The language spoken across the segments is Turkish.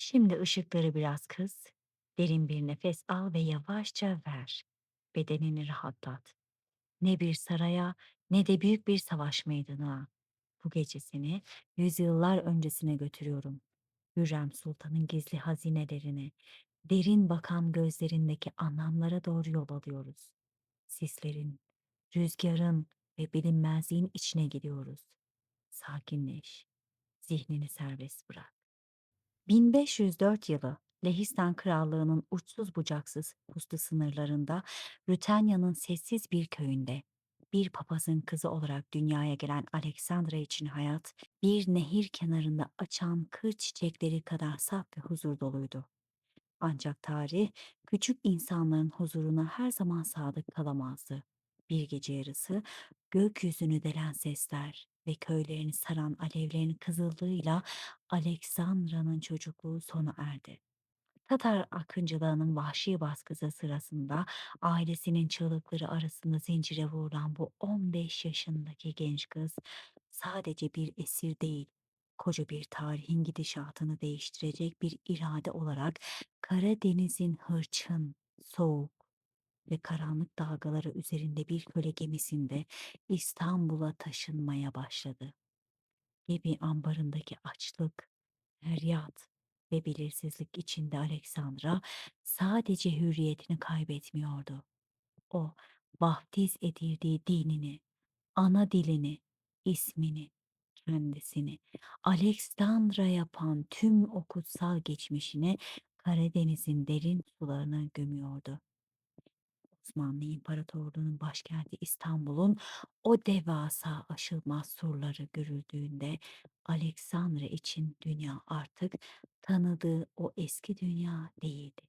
Şimdi ışıkları biraz kıs, derin bir nefes al ve yavaşça ver. Bedenini rahatlat. Ne bir saraya ne de büyük bir savaş meydanına. Bu gece seni yüzyıllar öncesine götürüyorum. Hürrem Sultan'ın gizli hazinelerine, derin bakan gözlerindeki anlamlara doğru yol alıyoruz. Sislerin, rüzgarın ve bilinmezliğin içine gidiyoruz. Sakinleş, zihnini serbest bırak. 1504 yılı Lehistan Krallığı'nın uçsuz bucaksız puslu sınırlarında Rütenya'nın sessiz bir köyünde bir papazın kızı olarak dünyaya gelen Alexandra için hayat bir nehir kenarında açan kır çiçekleri kadar saf ve huzur doluydu. Ancak tarih küçük insanların huzuruna her zaman sadık kalamazdı. Bir gece yarısı gökyüzünü delen sesler ve köylerini saran alevlerin kızıldığıyla Aleksandra'nın çocukluğu sona erdi. Tatar akıncılığının vahşi baskısı sırasında ailesinin çığlıkları arasında zincire vurulan bu 15 yaşındaki genç kız sadece bir esir değil, koca bir tarihin gidişatını değiştirecek bir irade olarak Karadeniz'in hırçın, soğuk ve karanlık dalgaları üzerinde bir köle gemisinde İstanbul'a taşınmaya başladı. Gemi ambarındaki açlık, feryat ve belirsizlik içinde Alexandra sadece hürriyetini kaybetmiyordu. O, vaftiz edildiği dinini, ana dilini, ismini, kendisini, Alexandra yapan tüm o kutsal geçmişini Karadeniz'in derin sularına gömüyordu. Osmanlı İmparatorluğu'nun başkenti İstanbul'un o devasa aşılmaz surları görüldüğünde Alexandra için dünya artık tanıdığı o eski dünya değildi.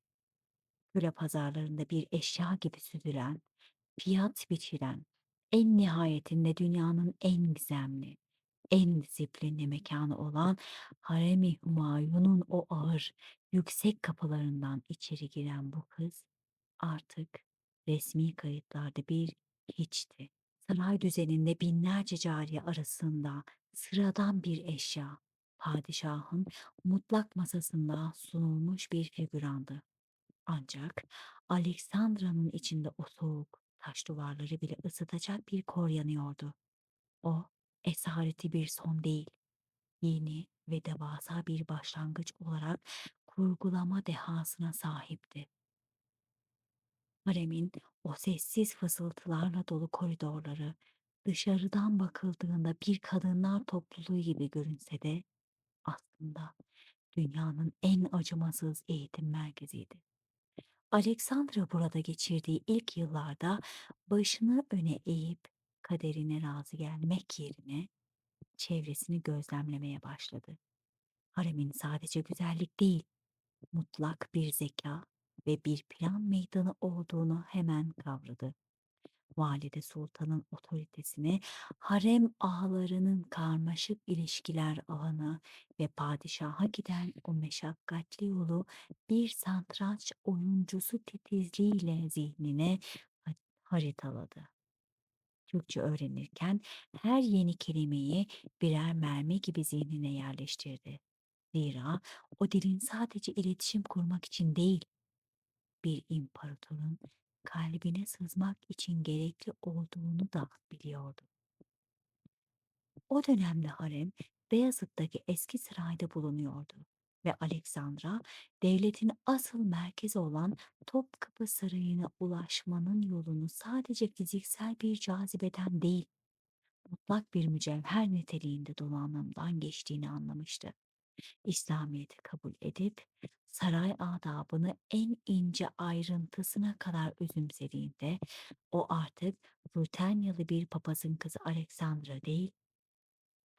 Köle pazarlarında bir eşya gibi süzülen, fiyat biçilen, en nihayetinde dünyanın en gizemli, en disiplinli mekanı olan Harem-i Humayun'un o ağır, yüksek kapılarından içeri giren bu kız artık resmi kayıtlarda bir hiçti. Saray düzeninde binlerce cariye arasında sıradan bir eşya, padişahın mutlak masasında sunulmuş bir figürandı. Ancak Aleksandra'nın içinde o soğuk taş duvarları bile ısıtacak bir kor yanıyordu. O esareti bir son değil, yeni ve devasa bir başlangıç olarak kurgulama dehasına sahipti. Haremin o sessiz fısıltılarla dolu koridorları dışarıdan bakıldığında bir kadınlar topluluğu gibi görünse de aslında dünyanın en acımasız eğitim merkeziydi. Alexandra burada geçirdiği ilk yıllarda başını öne eğip kaderine razı gelmek yerine çevresini gözlemlemeye başladı. Haremin sadece güzellik değil, mutlak bir zeka ve bir plan meydanı olduğunu hemen kavradı. Valide Sultan'ın otoritesini, harem ağalarının karmaşık ilişkiler ağını ve padişaha giden o meşakkatli yolu bir satranç oyuncusu titizliğiyle zihnine haritaladı. Türkçe öğrenirken her yeni kelimeyi birer mermi gibi zihnine yerleştirdi. Zira o dilin sadece iletişim kurmak için değil, bir imparatorun kalbine sızmak için gerekli olduğunu da biliyordu. O dönemde harem Beyazıt'taki eski sarayda bulunuyordu ve Alexandra devletin asıl merkezi olan Topkapı Sarayı'na ulaşmanın yolunu sadece fiziksel bir cazibeden değil, mutlak bir mücevher niteliğinde donanımdan geçtiğini anlamıştı. İslamiyet'i kabul edip saray adabını en ince ayrıntısına kadar özümsediğinde o artık Rutenyalı bir papazın kızı Alexandra değil,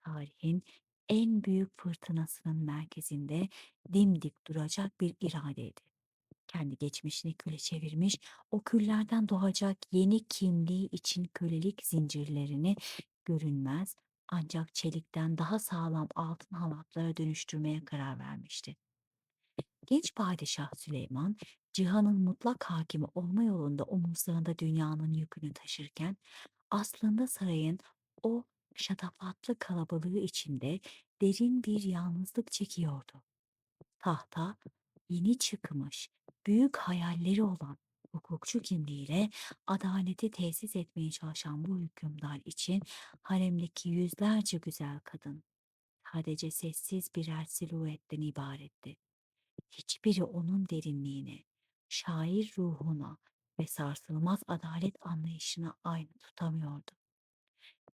tarihin en büyük fırtınasının merkezinde dimdik duracak bir iradeydi. Kendi geçmişini küle çevirmiş, o küllerden doğacak yeni kimliği için kölelik zincirlerini görünmez ancak çelikten daha sağlam altın halatlara dönüştürmeye karar vermişti. Genç padişah Süleyman, cihanın mutlak hakimi olma yolunda omuzlarında dünyanın yükünü taşırken, aslında sarayın o şatafatlı kalabalığı içinde derin bir yalnızlık çekiyordu. Tahta yeni çıkmış, büyük hayalleri olan hukukçu kimliğiyle adaleti tesis etmeye çalışan bu hükümdar için haremdeki yüzlerce güzel kadın sadece sessiz birer silüetten ibaretti. Hiçbiri onun derinliğine, şair ruhuna ve sarsılmaz adalet anlayışına aynı tutamıyordu.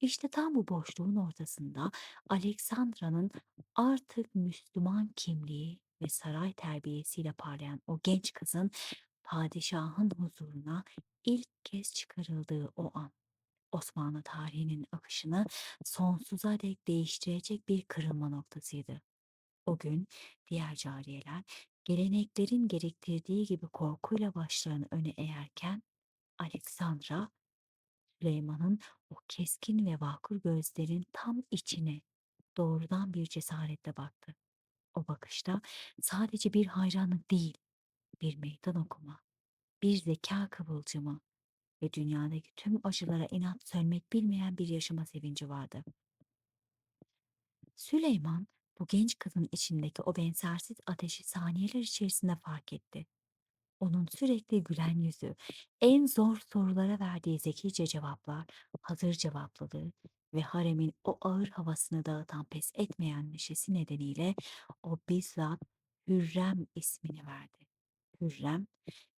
İşte tam bu boşluğun ortasında Aleksandra'nın artık Müslüman kimliği ve saray terbiyesiyle parlayan o genç kızın padişahın huzuruna ilk kez çıkarıldığı o an, Osmanlı tarihinin akışını sonsuza dek değiştirecek bir kırılma noktasıydı. O gün diğer cariyeler geleneklerin gerektirdiği gibi korkuyla başlarını öne eğerken Alexandra Süleyman'ın o keskin ve vakur gözlerin tam içine doğrudan bir cesaretle baktı. O bakışta sadece bir hayranlık değil, bir meydan okuma, bir zeka kıvılcımı ve dünyadaki tüm acılara inat sönmek bilmeyen bir yaşama sevinci vardı. Süleyman bu genç kızın içindeki o benzersiz ateşi saniyeler içerisinde fark etti. Onun sürekli gülen yüzü, en zor sorulara verdiği zekice cevaplar, hazır cevapladığı ve haremin o ağır havasını dağıtan pes etmeyen neşesi nedeniyle o bizzat Hürrem ismini verdi. Hürrem,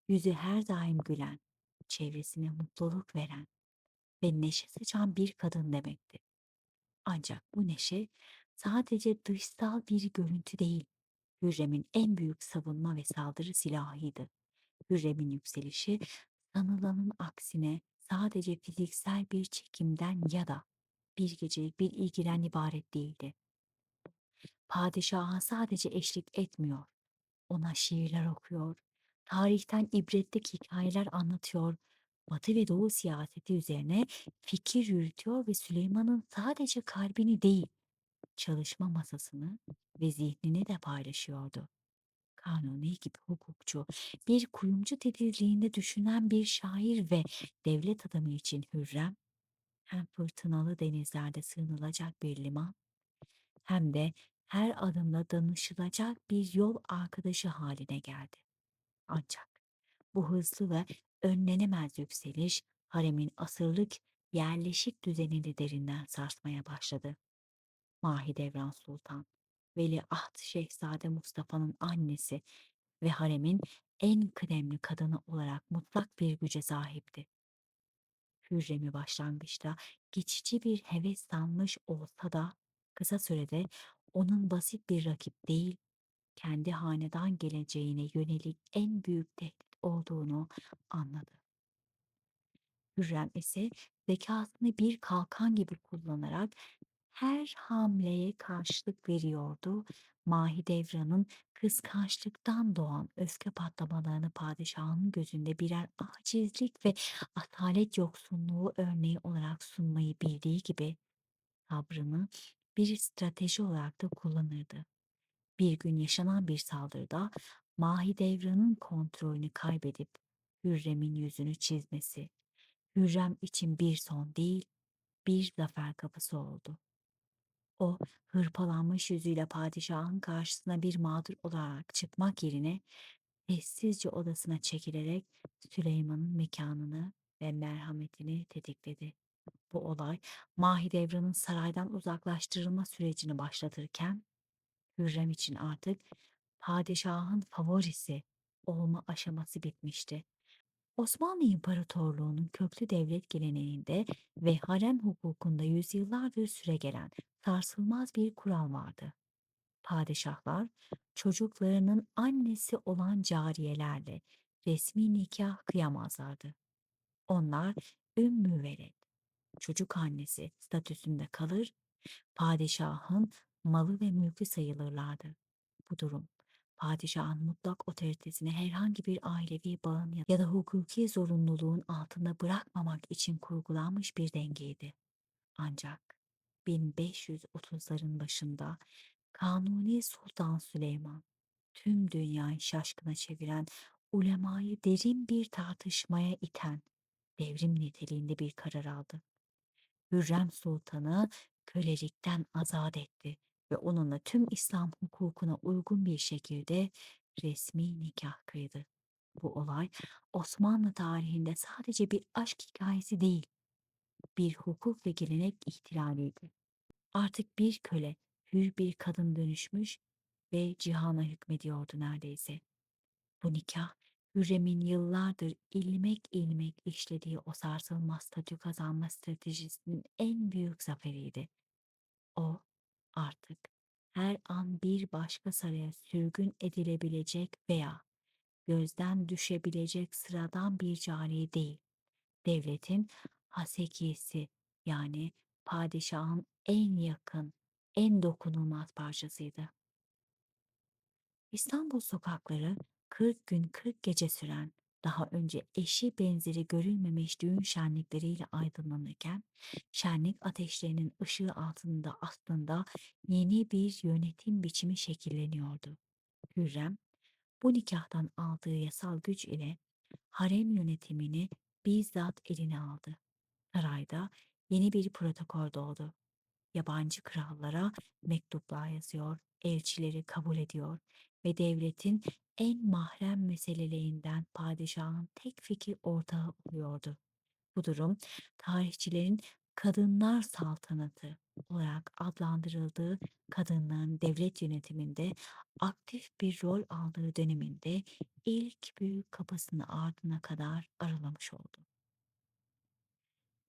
yüzü her daim gülen, çevresine mutluluk veren ve neşe saçan bir kadın demekti. Ancak bu neşe sadece dışsal bir görüntü değil, Hürrem'in en büyük savunma ve saldırı silahıydı. Hürrem'in yükselişi sanılanın aksine sadece fiziksel bir çekimden ya da bir gecelik bir ilgiden ibaret değildi. Padişaha sadece eşlik etmiyor, ona şiirler okuyor, tarihten ibretlik hikayeler anlatıyor, Batı ve Doğu siyaseti üzerine fikir yürütüyor ve Süleyman'ın sadece kalbini değil, çalışma masasını ve zihnini de paylaşıyordu. Kanuni gibi hukukçu, bir kuyumcu titizliğinde düşünen bir şair ve devlet adamı için Hürrem, hem fırtınalı denizlerde sığınılacak bir liman, hem de her adımda danışılacak bir yol arkadaşı haline geldi. Ancak bu hızlı ve önlenemez yükseliş, haremin asırlık yerleşik düzenini derinden sarsmaya başladı. Mahidevran Sultan, Veliaht Şehzade Mustafa'nın annesi ve haremin en kıdemli kadını olarak mutlak bir güce sahipti. Hürrem'i başlangıçta geçici bir heves sanmış olsa da kısa sürede onun basit bir rakip değil, kendi hanedan geleceğine yönelik en büyük tehdit olduğunu anladı. Hürrem ise zekasını bir kalkan gibi kullanarak her hamleye karşılık veriyordu. Mahidevran'ın kıskançlıktan doğan öfke patlamalarını padişahın gözünde birer acizlik ve atalet yoksunluğu örneği olarak sunmayı bildiği gibi sabrını bir strateji olarak da kullanırdı. Bir gün yaşanan bir saldırıda Mahidevran'ın kontrolünü kaybedip Hürrem'in yüzünü çizmesi, Hürrem için bir son değil, bir zafer kapısı oldu. O hırpalanmış yüzüyle padişahın karşısına bir mağdur olarak çıkmak yerine sessizce odasına çekilerek Süleyman'ın mekanını ve merhametini tetikledi. Bu olay Mahidevran'ın saraydan uzaklaştırılma sürecini başlatırken Hürrem için artık padişahın favorisi olma aşaması bitmişti. Osmanlı İmparatorluğu'nun köklü devlet geleneğinde ve harem hukukunda yüzyıllardır süregelen sarsılmaz bir kural vardı. Padişahlar çocuklarının annesi olan cariyelerle resmi nikah kıyamazlardı. Onlar ümmü veled, çocuk annesi statüsünde kalır, padişahın malı ve mülkü sayılırlardı. Bu durum padişahın mutlak otoritesini herhangi bir ailevi bağın ya da hukuki zorunluluğun altında bırakmamak için kurgulanmış bir dengeydi. Ancak 1530'ların başında Kanuni Sultan Süleyman tüm dünyayı şaşkına çeviren, ulemayı derin bir tartışmaya iten devrim niteliğinde bir karar aldı. Hürrem Sultan'ı kölelikten azat etti ve onunla tüm İslam hukukuna uygun bir şekilde resmi nikah kıydı. Bu olay Osmanlı tarihinde sadece bir aşk hikayesi değil, bir hukuk ve gelenek ihtilaliydi. Artık bir köle hür bir kadın dönüşmüş ve cihana hükmediyordu neredeyse. Bu nikah, Hürrem'in yıllardır ilmek ilmek işlediği o sarsılmaz statü kazanma stratejisinin en büyük zaferiydi. O artık her an bir başka saraya sürgün edilebilecek veya gözden düşebilecek sıradan bir cariye değil, devletin hasekiyesi, yani padişahın en yakın, en dokunulmaz parçasıydı. İstanbul sokakları 40 gün 40 gece süren, daha önce eşi benzeri görülmemiş düğün şenlikleriyle aydınlanırken, şenlik ateşlerinin ışığı altında aslında yeni bir yönetim biçimi şekilleniyordu. Hürrem, bu nikahtan aldığı yasal güç ile harem yönetimini bizzat eline aldı. Sarayda yeni bir protokol doğdu. Yabancı krallara mektuplar yazıyor, elçileri kabul ediyor ve devletin en mahrem meselelerinden padişahın tek fikir ortağı oluyordu. Bu durum tarihçilerin kadınlar saltanatı olarak adlandırıldığı, kadınların devlet yönetiminde aktif bir rol aldığı döneminde ilk büyük kapısını ardına kadar aralamış oldu.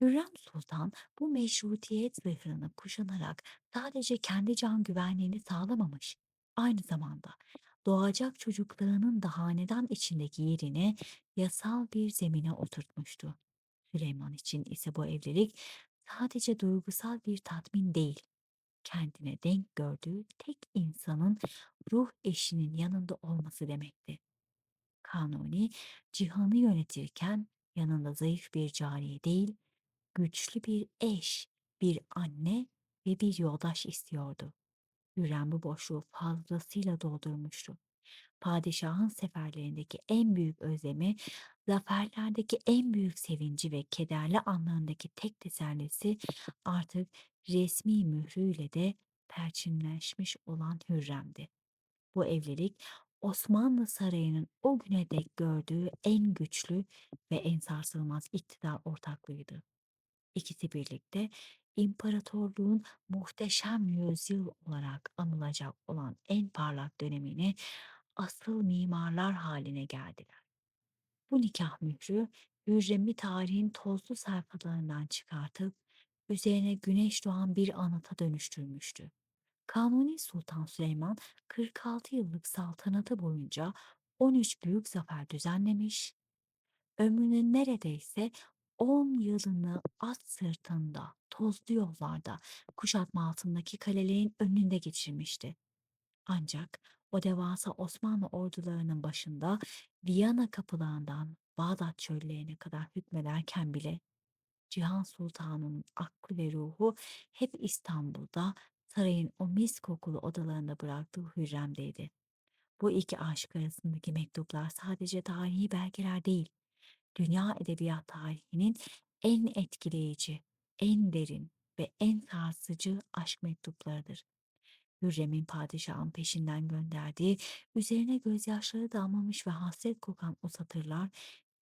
Hürrem Sultan bu meşrutiyet zırhını kuşanarak sadece kendi can güvenliğini sağlamamış, aynı zamanda doğacak çocuklarının da hanedan içindeki yerini yasal bir zemine oturtmuştu. Süleyman için ise bu evlilik sadece duygusal bir tatmin değil, kendine denk gördüğü tek insanın ruh eşinin yanında olması demekti. Kanuni cihanı yönetirken yanında zayıf bir cariye değil, güçlü bir eş, bir anne ve bir yoldaş istiyordu. Hürrem bu boşluğu fazlasıyla doldurmuştu. Padişahın seferlerindeki en büyük özlemi, zaferlerdeki en büyük sevinci ve kederli anlarındaki tek tesellisi artık resmi mührüyle de perçinleşmiş olan Hürrem'di. Bu evlilik Osmanlı Sarayı'nın o güne dek gördüğü en güçlü ve en sarsılmaz iktidar ortaklığıydı. İkisi birlikte imparatorluğun muhteşem yüzyıl olarak anılacak olan en parlak dönemini asıl mimarlar haline geldiler. Bu nikah mührü Hürrem'i tarihin tozlu sayfalarından çıkartıp üzerine güneş doğan bir anıta dönüştürmüştü. Kanuni Sultan Süleyman 46 yıllık saltanatı boyunca 13 büyük zafer düzenlemiş, ömrünün neredeyse 10 yılını at sırtında, tozlu yollarda, kuşatma altındaki kalelerin önünde geçirmişti. Ancak o devasa Osmanlı ordularının başında Viyana kapılarından Bağdat çöllerine kadar hükmederken bile Cihan Sultanı'nın aklı ve ruhu hep İstanbul'da, sarayın o mis kokulu odalarında bıraktığı Hürrem'deydi. Bu iki aşık arasındaki mektuplar sadece tarihi belgeler değil, dünya edebiyat tarihinin en etkileyici, en derin ve en sarsıcı aşk mektuplarıdır. Hürrem'in padişahın peşinden gönderdiği, üzerine gözyaşları damlamış ve hasret kokan o satırlar,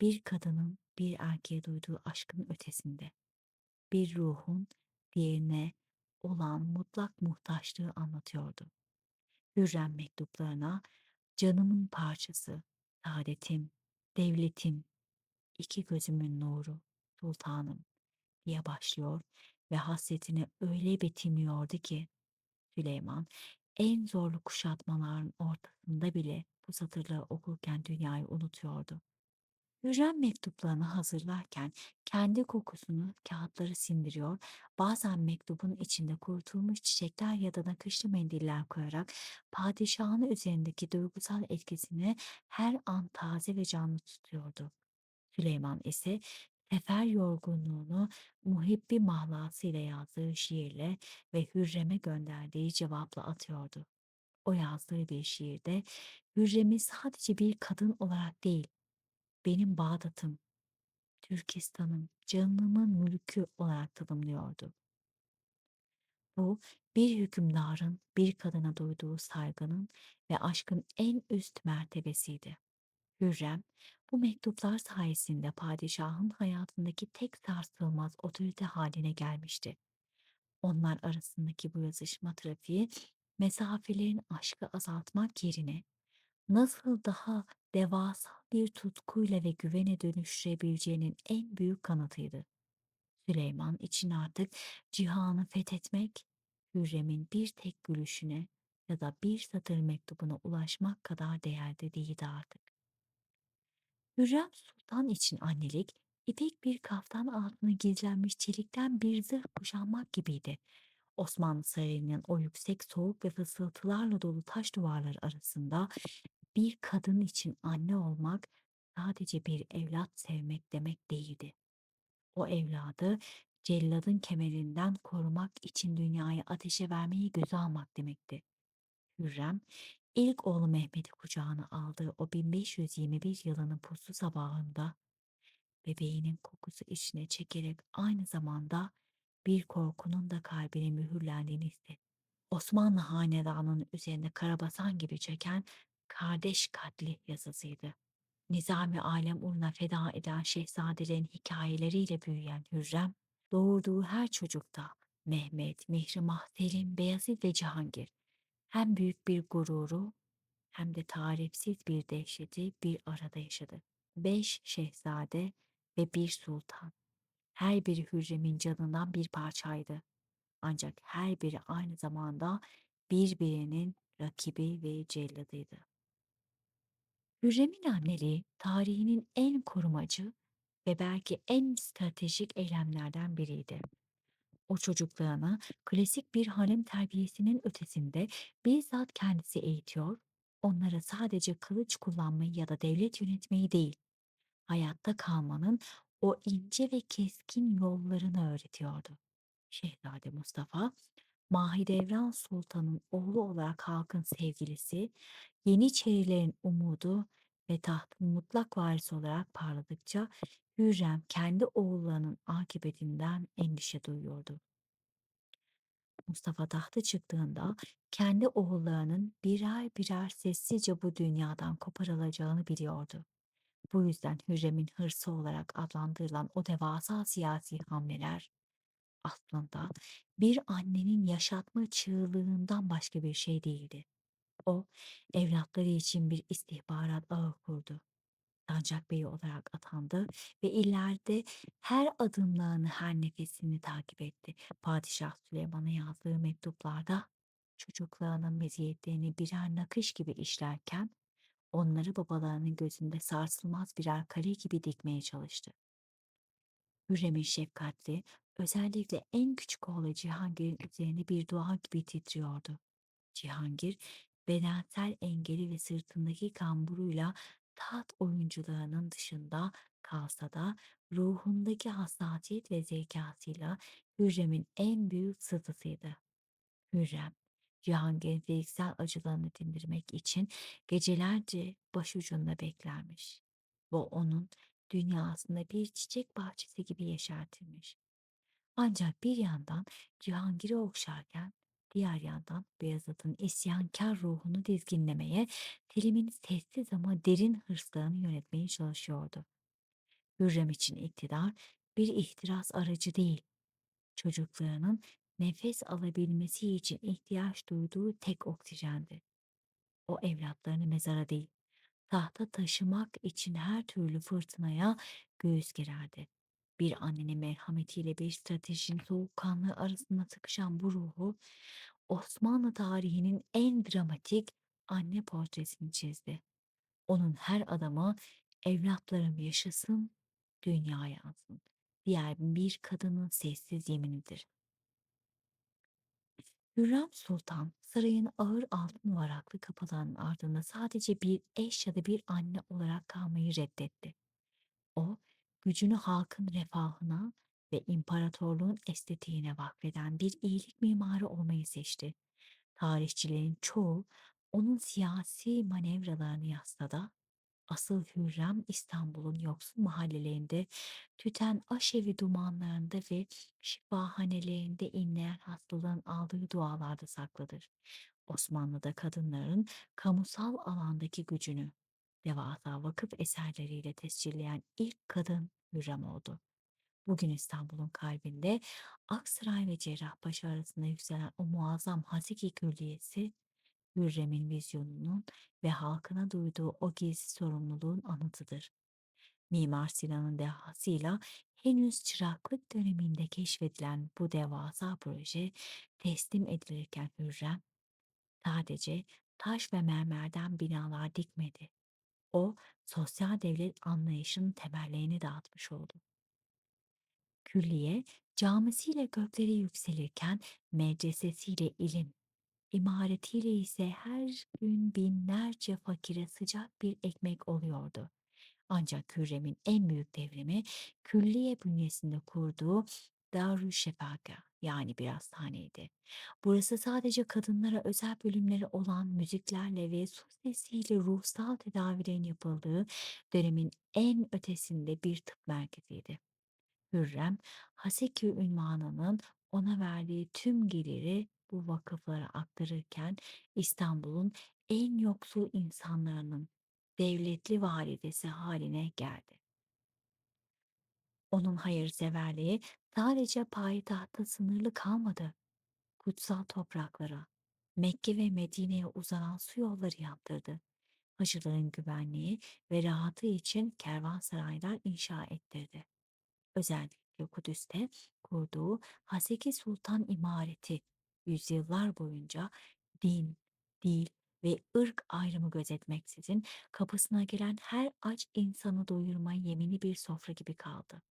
bir kadının bir erkeğe duyduğu aşkın ötesinde, bir ruhun diğerine olan mutlak muhtaçlığı anlatıyordu. Hürrem mektuplarına canımın parçası, saadetim, devletim, iki gözümün nuru, sultanım diye başlıyor ve hasretini öyle betimliyordu ki Süleyman en zorlu kuşatmaların ortasında bile bu satırları okurken dünyayı unutuyordu. Hürrem mektuplarını hazırlarken kendi kokusunu kağıtları sindiriyor, bazen mektubun içinde kurutulmuş çiçekler ya da nakışlı mendiller koyarak padişahın üzerindeki duygusal etkisini her an taze ve canlı tutuyordu. Süleyman ise sefer yorgunluğunu muhibbi mahlasıyla yazdığı şiirle ve Hürrem'e gönderdiği cevapla atıyordu. O yazdığı bir şiirde Hürrem'i sadece bir kadın olarak değil, benim Bağdat'ım, Türkistan'ım, canımın mülkü olarak tanımlıyordu. Bu, bir hükümdarın bir kadına duyduğu saygının ve aşkın en üst mertebesiydi. Hürrem, bu mektuplar sayesinde padişahın hayatındaki tek sarsılmaz otorite haline gelmişti. Onlar arasındaki bu yazışma trafiği, mesafelerin aşkı azaltmak yerine nasıl daha devasa bir tutkuyla ve güvene dönüştürebileceğinin en büyük kanıtıydı. Süleyman için artık cihanı fethetmek, Hürrem'in bir tek gülüşüne ya da bir satır mektubuna ulaşmak kadar değerli değildi artık. Hürrem Sultan için annelik, ipek bir kaftan altına gizlenmiş çelikten bir zırh kuşanmak gibiydi. Osmanlı Sarayı'nın o yüksek, soğuk ve fısıltılarla dolu taş duvarları arasında bir kadın için anne olmak sadece bir evlat sevmek demek değildi. O evladı celladın kemerinden korumak için dünyayı ateşe vermeyi göze almak demekti. Hürrem, ilk oğlu Mehmet'i kucağına aldığı o 1521 yılının puslu sabahında bebeğinin kokusu içine çekerek aynı zamanda bir korkunun da kalbine mühürlendiğini hissetti. Osmanlı hanedanının üzerinde karabasan gibi çöken kardeş katli yazısıydı. Nizami alem uğruna feda eden şehzadelerin hikayeleriyle büyüyen Hürrem, doğurduğu her çocukta Mehmet, Mihrimah, Selim, Beyazıt ve Cihangir hem büyük bir gururu hem de tarifsiz bir dehşeti bir arada yaşadı. 5 şehzade ve bir sultan. Her biri Hürrem'in canından bir parçaydı. Ancak her biri aynı zamanda birbirinin rakibi ve celladıydı. Hürrem'in anneliği tarihinin en korumacı ve belki en stratejik eylemlerden biriydi. O çocuklarını klasik bir harem terbiyesinin ötesinde bizzat kendisi eğitiyor, onlara sadece kılıç kullanmayı ya da devlet yönetmeyi değil, hayatta kalmanın o ince ve keskin yollarını öğretiyordu. Şehzade Mustafa, Mahidevran Sultan'ın oğlu olarak halkın sevgilisi, Yeniçerilerin umudu ve tahtın mutlak varisi olarak parladıkça Hürrem kendi oğullarının akıbetinden endişe duyuyordu. Mustafa tahta çıktığında kendi oğullarının birer birer sessizce bu dünyadan koparılacağını biliyordu. Bu yüzden Hürrem'in hırsı olarak adlandırılan o devasa siyasi hamleler aslında bir annenin yaşatma çığlığından başka bir şey değildi. O, evlatları için bir istihbarat ağı kurdu. Sancak Bey olarak atandı ve ileride her adımlarını, her nefesini takip etti. Padişah Süleyman'a yazdığı mektuplarda çocuklarının meziyetlerini birer nakış gibi işlerken onları babalarının gözünde sarsılmaz birer kale gibi dikmeye çalıştı. Hürrem'in şefkatli, özellikle en küçük oğlu Cihangir'in üzerine bir dua gibi titriyordu. Cihangir, bedensel engeli ve sırtındaki kamburuyla taht oyuncularının dışında kalsa da ruhundaki hassasiyet ve zekasıyla Hürrem'in en büyük sıtısıydı. Hürrem, Cihangir'in fiziksel acılarını dindirmek için gecelerce başucunda beklermiş. Bu onun dünyasında bir çiçek bahçesi gibi yeşertilmiş. Ancak bir yandan Cihangir'i okşarken diğer yandan Beyazıt'ın isyankar ruhunu dizginlemeye, Selim'in sessiz ama derin hırslarını yönetmeye çalışıyordu. Hürrem için iktidar bir ihtiras aracı değil, çocuklarının nefes alabilmesi için ihtiyaç duyduğu tek oksijendi. O evlatlarını mezara değil, tahta taşımak için her türlü fırtınaya göğüs gererdi. Bir annenin merhametiyle bir stratejinin soğukkanlığı arasında sıkışan bu ruhu, Osmanlı tarihinin en dramatik anne portresini çizdi. Onun her adamı evlatlarım yaşasın, dünya yansın. Diğer bir kadının sessiz yeminidir. Hürrem Sultan sarayın ağır altın varaklı kapılarının ardında sadece bir eş ya da bir anne olarak kalmayı reddetti. O, gücünü halkın refahına ve imparatorluğun estetiğine vakfeden bir iyilik mimarı olmayı seçti. Tarihçilerin çoğu onun siyasi manevralarını yaslada, Asıl Hürrem İstanbul'un yoksul mahallelerinde tüten aşevi dumanlarında ve şifahanelerinde inleyen hastalığın aldığı dualarda saklıdır. Osmanlı'da kadınların kamusal alandaki gücünü devasa vakıf eserleriyle tescilleyen ilk kadın Hürrem oldu. Bugün İstanbul'un kalbinde Aksaray ve Cerrahpaşa arasında yükselen o muazzam Haseki Külliyesi, Hürrem'in vizyonunun ve halkına duyduğu o gizli sorumluluğun anıtıdır. Mimar Sinan'ın dehasıyla henüz çıraklık döneminde keşfedilen bu devasa proje teslim edilirken Hürrem sadece taş ve mermerden binalar dikmedi. O, sosyal devlet anlayışının temellerini dağıtmış oldu. Külliye, camisiyle göklere yükselirken medresesiyle ilim, imaretiyle ise her gün binlerce fakire sıcak bir ekmek oluyordu. Ancak Hürrem'in en büyük devrimi külliye bünyesinde kurduğu Darüşşafaka yani bir hastaneydi. Burası sadece kadınlara özel bölümleri olan müziklerle ve su sesiyle ruhsal tedavilerin yapıldığı dönemin en ötesinde bir tıp merkeziydi. Hürrem, Haseki unvanının ona verdiği tüm geliri bu vakıflara aktarırken İstanbul'un en yoksul insanlarının devletli validesi haline geldi. Onun hayırseverliği sadece payitahta sınırlı kalmadı. Kutsal topraklara, Mekke ve Medine'ye uzanan su yolları yaptırdı. Hacıların güvenliği ve rahatı için kervansaraylar inşa ettirdi. Özellikle Kudüs'te kurduğu Haseki Sultan imareti yüzyıllar boyunca din, dil ve ırk ayrımı gözetmeksizin kapısına gelen her aç insanı doyurma yemini bir sofra gibi kaldı.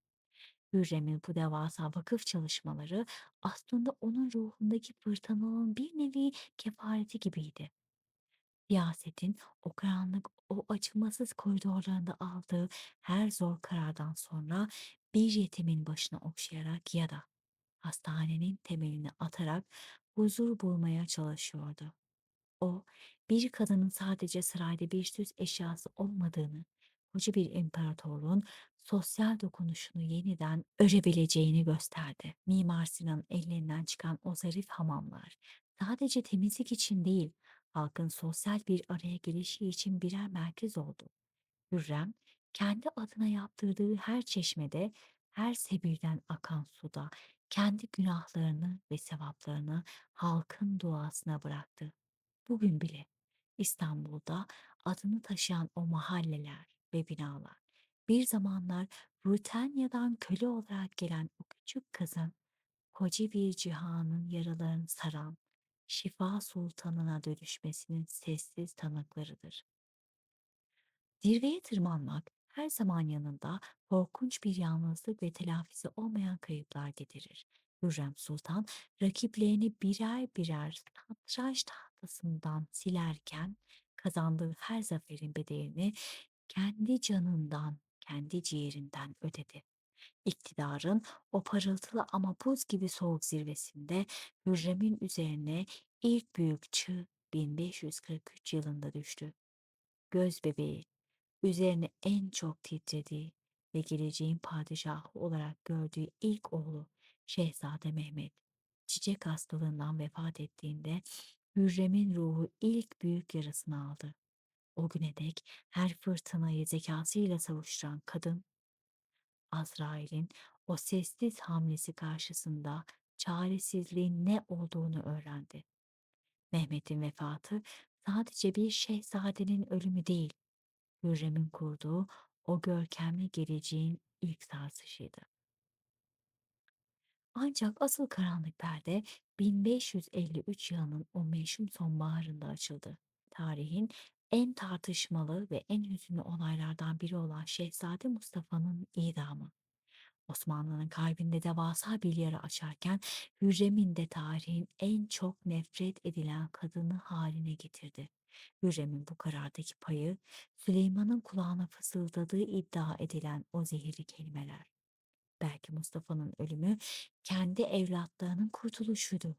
Hürrem'in bu devasa vakıf çalışmaları aslında onun ruhundaki fırtınanın bir nevi kefareti gibiydi. Siyasetin o karanlık, o acımasız koridorlarında aldığı her zor karardan sonra bir yetimin başına okşayarak ya da hastanenin temelini atarak huzur bulmaya çalışıyordu. O, bir kadının sadece sarayda bir süs eşyası olmadığını, koca bir imparatorluğun sosyal dokunuşunu yeniden örebileceğini gösterdi. Mimar Sinan'ın ellerinden çıkan o zarif hamamlar, sadece temizlik için değil, halkın sosyal bir araya gelişi için birer merkez oldu. Hürrem, kendi adına yaptırdığı her çeşmede, her sebilden akan suda, kendi günahlarını ve sevaplarını halkın duasına bıraktı. Bugün bile İstanbul'da adını taşıyan o mahalleler ve binalar, bir zamanlar Britanya'dan köle olarak gelen o küçük kızın koca bir cihanın yaralarını saran şifa sultanına dönüşmesinin sessiz tanıklarıdır. Zirveye tırmanmak her zaman yanında korkunç bir yalnızlık ve telafisi olmayan kayıplar getirir. Hürrem Sultan rakiplerini birer birer satranç tahtasından silerken kazandığı her zaferin bedelini kendi canından, kendi ciğerinden ödedi. İktidarın o parıltılı ama buz gibi soğuk zirvesinde Hürrem'in üzerine ilk büyük çığ 1543 yılında düştü. Göz bebeği üzerine en çok titrediği ve geleceğin padişahı olarak gördüğü ilk oğlu Şehzade Mehmet çiçek hastalığından vefat ettiğinde Hürrem'in ruhu ilk büyük yarasını aldı. O güne dek her fırtınayı zekasıyla savuşturan kadın Azrail'in o sessiz hamlesi karşısında çaresizliğin ne olduğunu öğrendi. Mehmet'in vefatı sadece bir şehzadenin ölümü değil, Hürrem'in kurduğu o görkemli geleceğin ilk sarsışıydı. Ancak asıl karanlık perde 1553 yılının o meşhum sonbaharında açıldı. Tarihin en tartışmalı ve en hüzünlü olaylardan biri olan Şehzade Mustafa'nın idamı. Osmanlı'nın kalbinde devasa bir yara açarken Hürrem'in de tarihin en çok nefret edilen kadını haline getirdi. Hürrem'in bu karardaki payı Süleyman'ın kulağına fısıldadığı iddia edilen o zehirli kelimeler. Belki Mustafa'nın ölümü kendi evlatlarının kurtuluşuydu.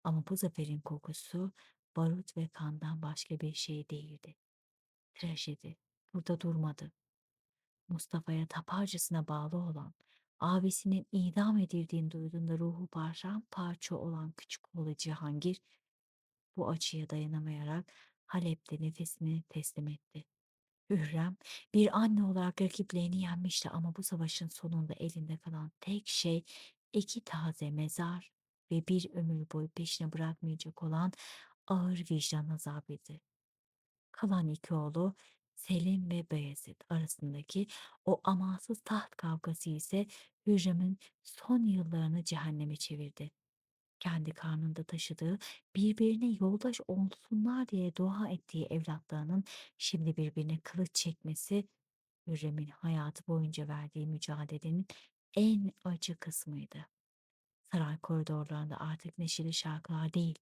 Ama bu zaferin kokusu barut ve kandan başka bir şey değildi. Trajedi. burada durmadı. Mustafa'ya taparcasına bağlı olan, abisinin idam edildiğini duyduğunda ruhu paramparça olan küçük oğlu Cihangir bu acıya dayanamayarak Halep'te nefesini teslim etti. Hürrem bir anne olarak rakiplerini yenmişti ama bu savaşın sonunda elinde kalan tek şey iki taze mezar ve bir ömür boyu peşine bırakmayacak olan ağır vicdan azabıydı. Kalan iki oğlu Selim ve Beyazıt arasındaki o amansız taht kavgası ise Hürrem'in son yıllarını cehenneme çevirdi. Kendi karnında taşıdığı, birbirine yoldaş olsunlar diye dua ettiği evlatlarının şimdi birbirine kılıç çekmesi Hürrem'in hayatı boyunca verdiği mücadelenin en acı kısmıydı. Saray koridorlarında artık neşeli şarkılar değil,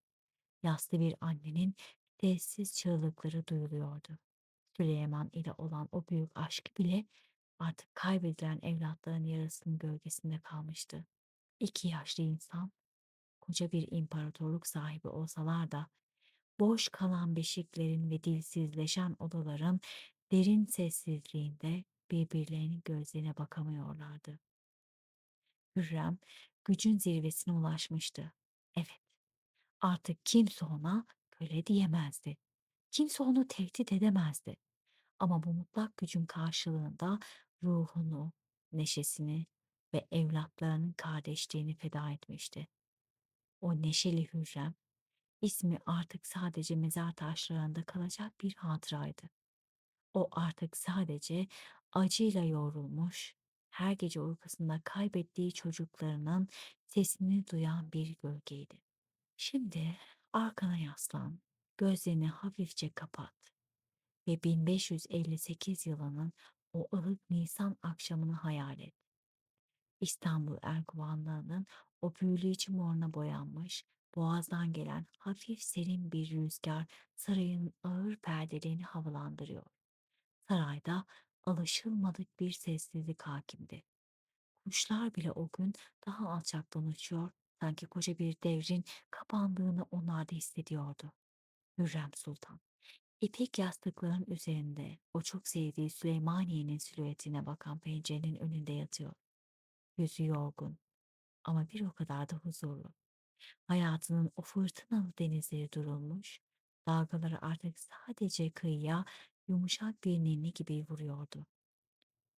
yaslı bir annenin sessiz çığlıkları duyuluyordu. Süleyman ile olan o büyük aşk bile artık kaybedilen evlatların yarasının gölgesinde kalmıştı. İki yaşlı insan koca bir imparatorluk sahibi olsalar da boş kalan beşiklerin ve dilsizleşen odaların derin sessizliğinde birbirlerinin gözlerine bakamıyorlardı. Hürrem gücün zirvesine ulaşmıştı. Evet, artık kimse ona köle diyemezdi. Kimse onu tehdit edemezdi. Ama bu mutlak gücün karşılığında ruhunu, neşesini ve evlatlarının kardeşliğini feda etmişti. O neşeli Hürrem, ismi artık sadece mezar taşlarında kalacak bir hatıraydı. O artık sadece acıyla yoğrulmuş, her gece uykusunda kaybettiği çocuklarının sesini duyan bir gölgeydi. Şimdi arkana yaslan, gözlerini hafifçe kapat ve 1558 yılının o ılık Nisan akşamını hayal et. İstanbul erguvanlarının o büyüleyici moruna boyanmış, boğazdan gelen hafif serin bir rüzgar sarayın ağır perdelerini havalandırıyor. Sarayda alışılmadık bir sessizlik hakimdi. Kuşlar bile o gün daha alçaktan uçuyor, sanki koca bir devrin kapandığını onlar da hissediyordu. Hürrem Sultan, İpek yastıkların üzerinde o çok sevdiği Süleymaniye'nin silüetine bakan pencerenin önünde yatıyor. Yüzü yorgun ama bir o kadar da huzurlu. Hayatının o fırtınalı denizleri durulmuş, dalgaları artık sadece kıyıya yumuşak bir ninni gibi vuruyordu.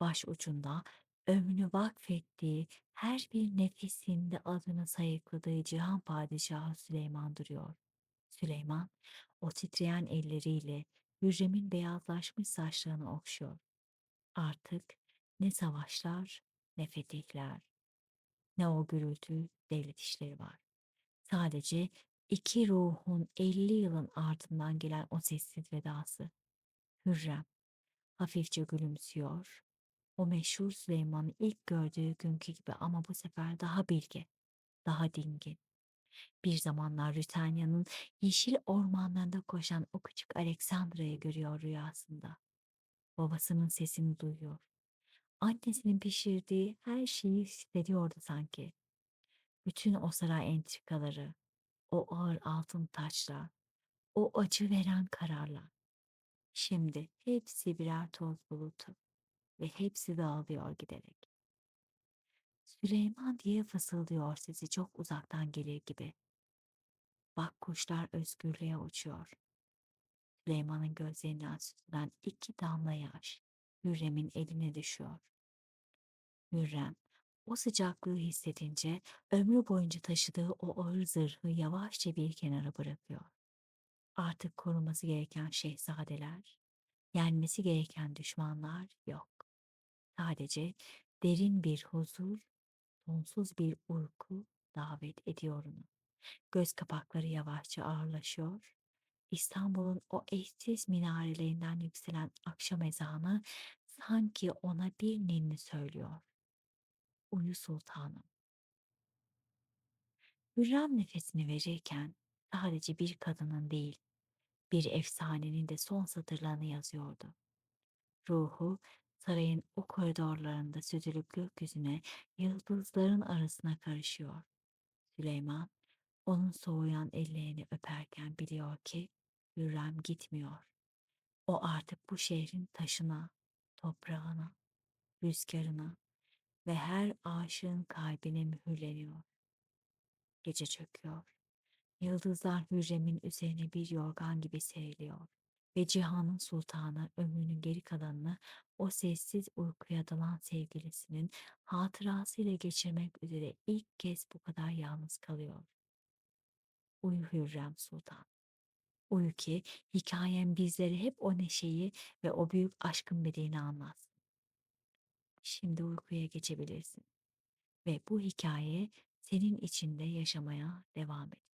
Baş ucunda ömrünü vakfettiği, her bir nefesinde adını sayıkladığı Cihan Padişahı Süleyman duruyor. Süleyman, o titreyen elleriyle Hürrem'in beyazlaşmış saçlarını okşuyor. Artık ne savaşlar, ne fetihler, ne o gürültü devlet işleri var. Sadece iki ruhun 50 yılın ardından gelen o sessiz vedası. Hürrem hafifçe gülümsüyor. O meşhur Süleyman'ı ilk gördüğü günkü gibi ama bu sefer daha bilge, daha dingin. Bir zamanlar Rütanya'nın yeşil ormanlarında koşan o küçük Alexandra'yı görüyor rüyasında. Babasının sesini duyuyor. Annesinin pişirdiği her şeyi hissediyordu sanki. Bütün o saray entrikaları, o ağır altın taçlar, o acı veren kararlar. Şimdi hepsi birer toz bulutu ve hepsi dağılıyor giderek. Süleyman diye fısıldıyor sesi çok uzaktan gelir gibi. Bak kuşlar özgürlüğe uçuyor. Süleyman'ın gözlerinden süzülen iki damla yaş Hürrem'in eline düşüyor. Hürrem o sıcaklığı hissedince ömrü boyunca taşıdığı o ağır zırhı yavaşça bir kenara bırakıyor. Artık koruması gereken şehzadeler, yenmesi gereken düşmanlar yok. Sadece derin bir huzur, sonsuz bir uyku davet ediyor onu. Göz kapakları yavaşça ağırlaşıyor. İstanbul'un o eşsiz minarelerinden yükselen akşam ezanı sanki ona bir ninni söylüyor. Uyu sultanım. Hürrem nefesini verirken sadece bir kadının değil, bir efsanenin de son satırlarını yazıyordu. Ruhu sarayın o koridorlarında süzülüp gökyüzüne, yıldızların arasına karışıyor. Süleyman onun soğuyan ellerini öperken biliyor ki Hürrem gitmiyor. O artık bu şehrin taşına, toprağına, rüzgarına ve her aşığın kalbine mühürleniyor. Gece çöküyor. Yıldızlar Hürrem'in üzerine bir yorgan gibi seriliyor. Ve cihanın sultanı ömrünün geri kalanını o sessiz uykuya dalan sevgilisinin hatırasıyla geçirmek üzere ilk kez bu kadar yalnız kalıyor. Uyu Hürrem Sultan. Uyu ki hikayem bizlere hep o neşeyi ve o büyük aşkın bedelini anlatsın. Şimdi uykuya geçebilirsin ve bu hikaye senin içinde yaşamaya devam edecek.